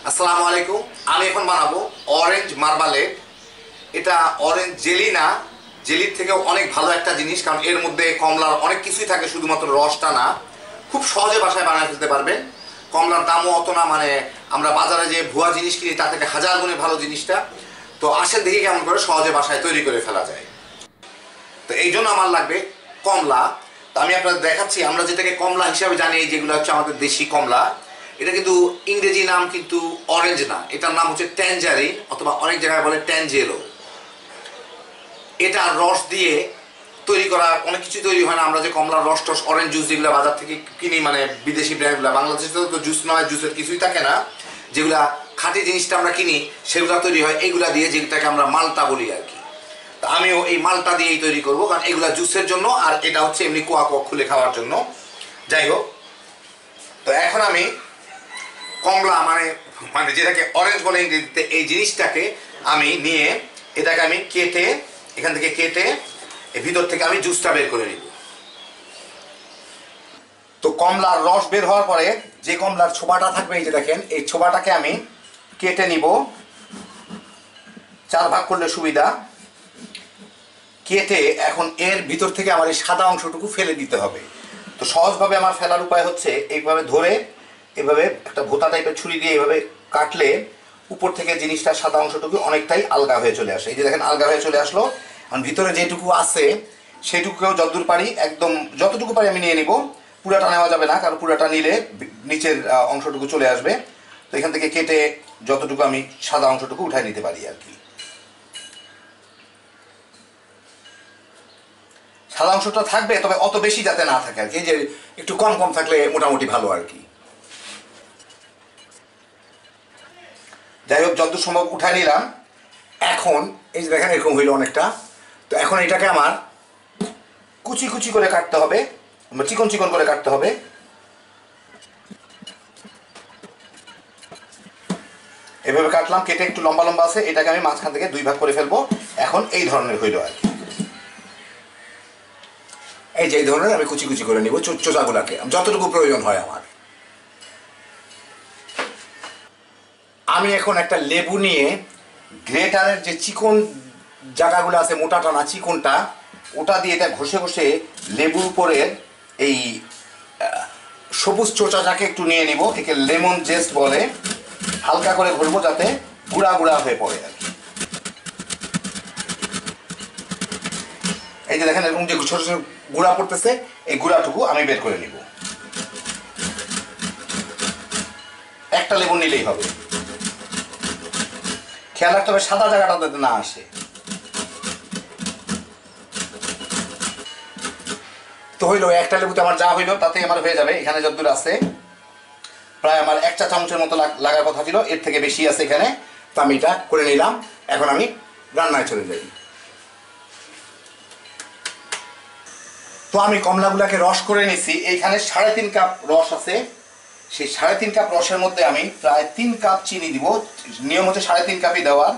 আসসালামু আলাইকুম। আমি এখন বানাবো অরেঞ্জ মার্মালেড। এটা অরেঞ্জ জেলি না, জেলির থেকেও অনেক ভালো একটা জিনিস, কারণ এর মধ্যে কমলার অনেক কিছুই থাকে, শুধুমাত্র রসটা না। খুব সহজে বাসায় বানিয়ে ফেলতে পারবেন। কমলার দামও অত না, মানে আমরা বাজারে যে ভুয়া জিনিস কিনি তার থেকে হাজার গুণে ভালো জিনিসটা। তো আসেন দেখি কেমন করে সহজে বাসায় তৈরি করে ফেলা যায়। তো এই জন্য আমার লাগবে কমলা। তো আমি আপনাদের দেখাচ্ছি, আমরা যেটাকে কমলা হিসাবে জানি, যেগুলো হচ্ছে আমাদের দেশি কমলা। এটা কিন্তু ইংরেজি নাম কিন্তু অরেঞ্জ না, এটার নাম হচ্ছে ট্যাঞ্জারিন, অথবা অনেক জায়গায় বলে ট্যাঞ্জেলো। এটা রস দিয়ে তৈরি করা অনেক কিছু তৈরি হয় না। আমরা যে কমলার রস টস, অরেঞ্জ জুস যেগুলো বাজার থেকে কিনি, মানে বিদেশি ব্র্যান্ডগুলো, বাংলাদেশে তো জুস নয়, জুসের কিছুই থাকে না। যেগুলা খাঁটি জিনিসটা আমরা কিনি সেগুলো তৈরি হয় এইগুলা দিয়ে, যেটাকে আমরা মালটা বলি আর কি। তো আমিও এই মালটা দিয়েই তৈরি করবো, কারণ এগুলা জুসের জন্য, আর এটা হচ্ছে এমনি কোয়া কোয়া খুলে খাওয়ার জন্য। যাই হোক, তো এখন আমি কমলা মানে মানে যেটাকে অরেঞ্জ বলে ইংরেজিতে, এই জিনিসটাকে আমি নিয়ে এটাকে আমি কেটে, এখান থেকে কেটে এর ভিতর থেকে আমি জুসটা বের করে নিব। তো কমলার রস বের হওয়ার পরে যে কমলার ছোবাটা থাকবে, এই যে দেখেন, এই ছোবাটাকে আমি কেটে নিব। 4 ভাগ করলে সুবিধা। কেটে এখন এর ভিতর থেকে আমার এই সাদা অংশটুকু ফেলে দিতে হবে। তো সহজভাবে আমার ফেলার উপায় হচ্ছে এইভাবে ধরে, এভাবে একটা ভোঁতা টাইপের ছুরি দিয়ে এভাবে কাটলে উপর থেকে জিনিসটা সাদা অংশটুকু অনেকটাই আলগা হয়ে চলে আসে। এই যে দেখেন, আলগা হয়ে চলে আসলো। আর ভিতরে যেটুকু আছে সেটুকুও যতদূর পারি, একদম যতটুকু পারি আমি নিয়ে নিব। পুরাটা নেওয়া যাবে না, কারণ পুরাটা নিলে নিচের অংশটুকু চলে আসবে। তো এখান থেকে কেটে যতটুকু আমি সাদা অংশটুকু উঠাই নিতে পারি আর কি। সাদা অংশটা থাকবে, তবে অত বেশি যাতে না থাকে আর কি, যে একটু কম কম থাকলে মোটামুটি ভালো আর কি। যাই হোক, যত সম্ভব উঠাই নিলাম। এখন এই যে দেখেন, এরকম হইল অনেকটা। তো এখন এটাকে আমার কুচি কুচি করে কাটতে হবে, চিকন চিকন করে কাটতে হবে। এভাবে কাটলাম, কেটে একটু লম্বা লম্বা আছে, এটাকে আমি মাঝখান থেকে 2 ভাগ করে ফেলবো। এখন এই ধরনের হইল আর কি। এই যে এই ধরনের আমি কুচি কুচি করে নিব চোচাগুলাকে, যতটুকু প্রয়োজন হয় আমার। আমি এখন একটা লেবু নিয়ে গ্রেটারের যে চিকন জায়গাগুলো আছে, মোটাটা না চিকনটা, ওটা দিয়ে এটা ঘষে ঘষে লেবুর উপরের এই সবুজ চোচাটাকে একটু নিয়ে নিব। একে লেমন জেস্ট বলে। হালকা করে ঘষবো যাতে গুঁড়া গুঁড়া হয়ে পড়ে আর কি। এই যে দেখেন, এরকম যে ছোট ছোট গুঁড়া পড়তেছে, এই গুঁড়াটুকু আমি বের করে নিব। একটা লেবু নিলেই হবে। খেয়াল রাখতে হবে সাদা জায়গাটা যাতে না আসে। তো হইলো, একটা লেবুতে আমার যা হইলো তাতে আমার হয়ে যাবে। এখানে যতদূর আছে প্রায় আমার 1 চা চামচের মতো লাগার কথা ছিল, এর থেকে বেশি আছে এখানে। তো আমি এটা করে নিলাম। এখন আমি রান্নায় চলে যাই। তো আমি কমলাগুলাকে রস করে নিছি। এইখানে 3.5 কাপ রস আছে। সেই 3.5 কাপ রসের মধ্যে আমি প্রায় 3 কাপ চিনি দিব। নিয়ম হচ্ছে 3.5 কাপই দেওয়ার।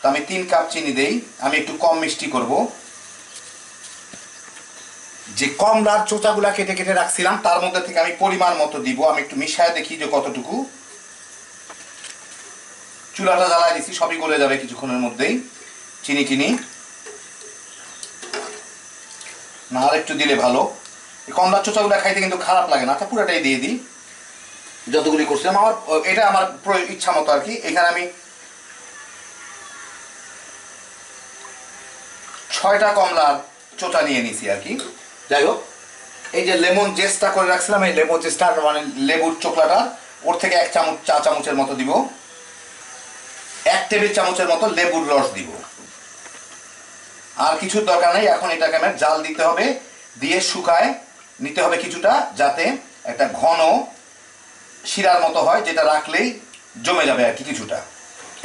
তো আমি 3 কাপ চিনি দেই। আমি একটু কম মিষ্টি করব। যে কমলার চোচাগুলা কেটে কেটে রাখছিলাম তার মধ্যে থেকে আমি পরিমাণ মতো দিব। আমি একটু মিশায় দেখি যে কতটুকু। চুলাটা জ্বালায় দিছি, সবই গলে যাবে কিছুক্ষণের মধ্যেই। চিনি টিনি না, আর একটু দিলে ভালো। কমলার চোচাগুলা খাইতে কিন্তু খারাপ লাগে না। আচ্ছা, পুরাটাই দিয়ে দিই যতগুলি করছিলাম। আমার এটা আমার ইচ্ছা মতো আর কি। এখানে আমি 6টা কমলার চোচা নিয়ে নিছি আর কি। যাই হোক, এই যে লেমন জেসটা করে রাখছিলাম, এই লেমন জেসটা মানে লেবুর চোখলাটা, ওর থেকে 1 চা চামচের মতো দিব। 1 টেবিল চামচের মতো লেবুর রস দিব। আর কিছুর দরকার নেই। এখন এটাকে আমার জাল দিতে হবে, দিয়ে শুকায় নিতে হবে কিছুটা, যাতে একটা ঘন শিরার মতো হয়, যেটা রাখলেই জমে যাবে আর কি কিছুটা।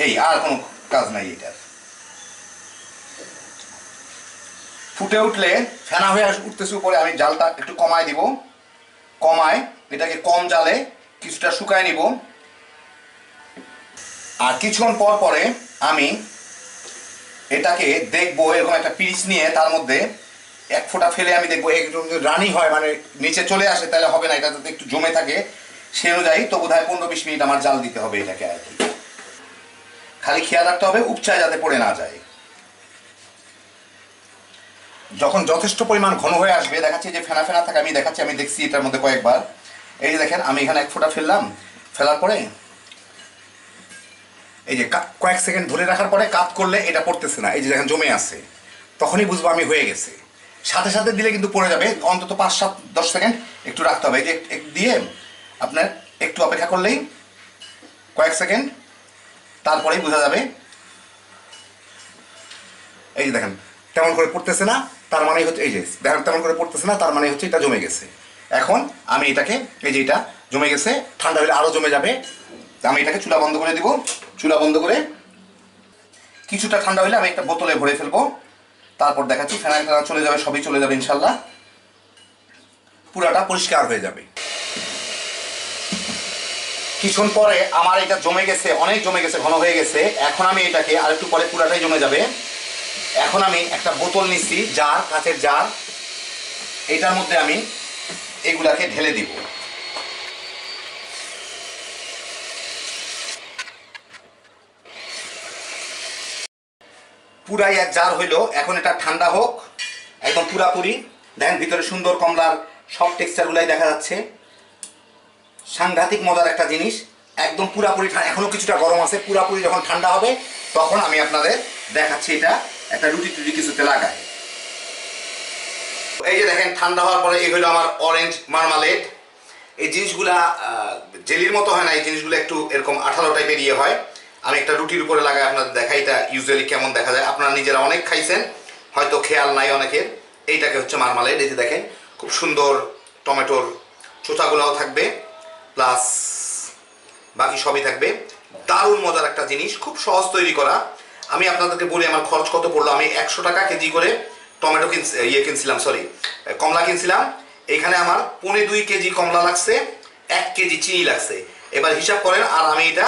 এই, আর কোনো কাজ নাই এটার। ফুটে উঠলে, ফেনা হয়ে উঠতেছে উপরে, আমি জালটা একটু কমায় দিব। কমায় এটাকে কম জালে কিছুটা শুকায় নিব। আর কিছুক্ষণ পর পরে আমি এটাকে দেখবো, এরকম একটা পিরিচ নিয়ে তার মধ্যে 1 ফোঁটা ফেলে আমি দেখবো একটু রানি হয়, মানে নিচে চলে আসে, তাহলে হবে না। এটা যাতে একটু জমে থাকে, সে অনুযায়ী তো বোধহয় 15-20 মিনিট আমার জাল দিতে হবে এটাকে আর কি। খালি খেয়াল রাখতে হবে উপচায় যাতে পড়ে না যায়। যখন যথেষ্ট পরিমাণ ঘন হয়ে আসবে, দেখাচ্ছি যে ফেনা ফেনা থাকে, আমি দেখাচ্ছি, আমি দেখছি এটার মধ্যে কয়েকবার। এই যে দেখেন আমি এখানে 1 ফোঁটা ফেললাম, ফেলার পরে এই যে কয়েক সেকেন্ড ধরে রাখার পরে কাত করলে এটা পড়তেছে না, এই যে দেখেন জমে আছে, তখনই বুঝবো আমি হয়ে গেছে। সাথে সাথে দিলে কিন্তু পড়ে যাবে, অন্তত 5-7-10 সেকেন্ড একটু রাখতে হবে। এই যে দিয়ে আপনার একটু অপেক্ষা করলেই কয়েক সেকেন্ড, তারপরেই বোঝা যাবে। এই যে দেখেন তেমন করে পড়তেছে না, তার মানে হচ্ছে এই যে দেখেন তেমন করে পড়তেছে না, তার মানে হচ্ছে এটা জমে গেছে। এখন আমি এটাকে, এই যে এটা জমে গেছে, ঠান্ডা হলে আরও জমে যাবে। আমি এটাকে চুলা বন্ধ করে দিব। চুলা বন্ধ করে কিছুটা ঠান্ডা হলে আমি একটা বোতলে ভরে ফেলবো। তারপর দেখাচ্ছি, ফেনা চলে যাবে, সবই চলে যাবে ইনশাল্লাহ, পুরাটা পরিষ্কার হয়ে যাবে। কিছুক্ষণ পরে আমার এটা জমে গেছে, অনেক জমে গেছে, ঘন হয়ে গেছে। এখন আমি এটাকে আরেকটু পরে পুরাটাই জমে যাবে। এখন আমি একটা বোতল নিচ্ছি, জার, কাঁচের জার, এটার মধ্যে আমি এগুলাকে ঢেলে দিব। পুরাই এক জার হইলো। এখন এটা ঠান্ডা হোক একদম পুরাপুরি। দেখেন ভিতরে সুন্দর কমলার সব টেক্সচারগুলাই দেখা যাচ্ছে, সাংঘাতিক মজার একটা জিনিস। একদম পুরাপুরি এখনো কিছুটা গরম আছে, পুরাপুরি যখন ঠান্ডা হবে তখন আমি আপনাদের দেখাচ্ছি এটা একটা রুটি টুটি কিছুতে লাগায়। এই যে দেখেন ঠান্ডা হওয়ার পরে এই হলো আমার অরেঞ্জ মার্মালেড। এই জিনিসগুলা জেলির মতো হয় না, এই জিনিসগুলো একটু এরকম আঠালো টাইপের ইয়ে হয়। আমি একটা রুটির উপরে লাগাই আপনাদের দেখাই এটা ইউজুয়ালি কেমন দেখা যায়। আপনারা নিজেরা অনেক খাইছেন, হয়তো খেয়াল নাই অনেকের। এইটাকে হচ্ছে মার্মালেড। এই যে দেখেন খুব সুন্দর টমেটোর চোচাগুলাও থাকবে, প্লাস বাকি সবই থাকবে। দারুণ মজার একটা জিনিস, খুব সহজ তৈরি করা। আমি আপনাদেরকে বলি আমার খরচ কত পড়লো। আমি 100 টাকা কেজি করে টমেটো কিনছিলাম, সরি কমলা কিনছিলাম। এখানে আমার 2.25 কেজি কমলা লাগছে, 1 কেজি চিনি লাগছে। এবার হিসাব করেন। আর আমি এটা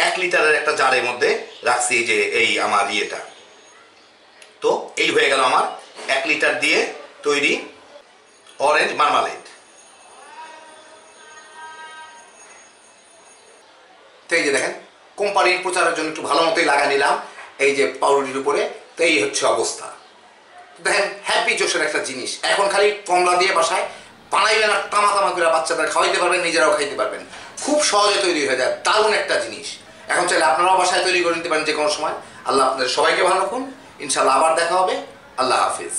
1 লিটারের একটা জারের মধ্যে রাখছি, যে এই আমার ইয়েটা। তো এই হয়ে গেল আমার 1 লিটার দিয়ে তৈরি অরেঞ্জ মার্মালেড। তো এই যে দেখেন কোম্পানির প্রচারের জন্য একটু ভালো মতোই লাগা নিলাম এই যে পাউরুটির উপরে। তো এই হচ্ছে অবস্থা। দেখেন হ্যাপি জোশের একটা জিনিস। এখন খালি কমলা দিয়ে বাসায় বানাইবেন আর তামা তামা করে বাচ্চাদের খাওয়াইতে পারবেন, নিজেরাও খাইতে পারবেন। খুব সহজে তৈরি হয়ে যায়, দারুণ একটা জিনিস। এখন চাইলে আপনারাও বাসায় তৈরি করে নিতে পারেন যে কোনো সময়। আল্লাহ আপনাদের সবাইকে ভালো রাখুন। ইনশাল্লাহ আবার দেখা হবে। আল্লাহ হাফিজ।